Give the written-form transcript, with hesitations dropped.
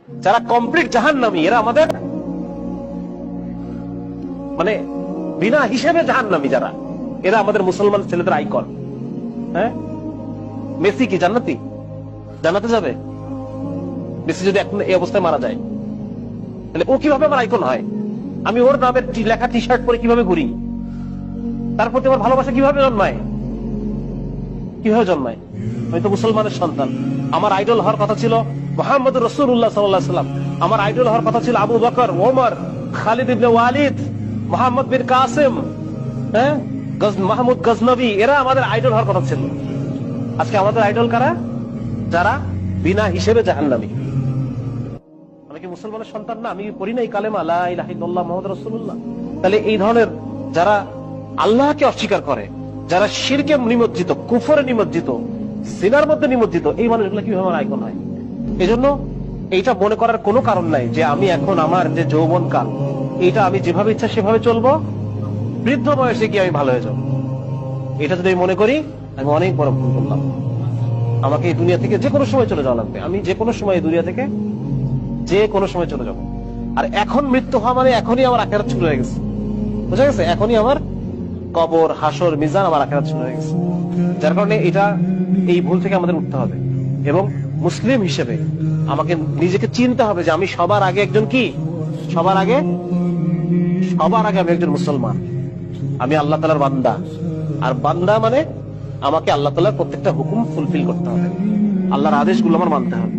যারা কমপ্লিট জাহান্নামী, এরা আমাদের মানে বিনা হিসেবে জাহান্নামী যারা, এরা আমাদের মুসলমান ছেলেদের আইকন। হ্যাঁ, মেসি কি জান্নাতি? জান্নাতে যাবে? মেসি যদি এখন এই অবস্থায় মারা যায়, তাহলে ও কিভাবে আমার আইকন হয়? আমি ওর নামের লেখা টি শার্ট পরে কিভাবে ঘুরি? তার প্রতি আমার ভালোবাসা কিভাবে জন্মায়? কিভাবে জন্মায়? আমি তো মুসলমানের সন্তান। আমার আইডল হওয়ার কথা ছিল মুহাম্মদ রাসূলুল্লাহ সাল্লাল্লাহু আলাইহি ওয়াসাল্লাম। আমার আইডল হওয়ার কথা ছিল আবু বকর, ওমর, খালিদ ইবনে ওয়ালিদ, মুহাম্মদ বিন কাসিম, হ্যাঁ, মাহমুদ গজনবী, এরা আমাদের আইডল হওয়ার কথা ছিল। আজকে আমাদের আইডল কারা? যারা বিনা হিসেবে জাহান্নামী। আমি কি মুসলমানের সন্তান না? আমি পড়ি নাই কালেমা লা ইলাহা ইল্লাল্লাহ মুহাম্মাদুর রাসূলুল্লাহ? তাহলে এই ধরনের যারা আল্লাহকে অস্বীকার করে, যারা শিরকে নিমজ্জিত, কুফরে নিমজ্জিত, সিনার মধ্যে নিমজ্জিত, এই মানুষগুলো কিভাবে আমার আইকন হয়? এই জন্য এইটা মনে করার কোনো কারণ নাই যে আমি এখন আমার যে যৌবন কাল, এইটা আমি যেভাবে ইচ্ছা সেভাবে চলবো, বৃদ্ধ বয়সে গিয়ে আমি ভালো হয়ে যাবো। এটা যদি আমি মনে করি, আমি অনেক বড় ভুল করলাম। আমাকে এই দুনিয়া থেকে যে কোনো সময় চলে যাওয়া লাগবে। আমি যে কোনো সময় এই দুনিয়া থেকে যে কোনো সময় চলে যাবো। আর এখন মৃত্যু হওয়া মানে এখনই আমার আখিরাত শুরু হয়ে গেছে। বুঝা গেছে? এখনই আমার কবর, হাসর, মিজান, আমার আখিরাত শুরু হয়ে গেছে। যার কারণে এটা, এই ভুল থেকে আমাদের উঠতে হবে এবং মুসলিম হিসেবে আমাকে নিজেকে চিনতে হবে যে আমি সবার আগে একজন কি, সবার আগে আমি একজন মুসলমান। আমি আল্লাহ তাআলার বান্দা। আর বান্দা মানে আমাকে আল্লাহ তাআলার প্রত্যেকটা হুকুম ফুলফিল করতে হবে, আল্লাহর আদেশগুলো আমার মানতে হবে।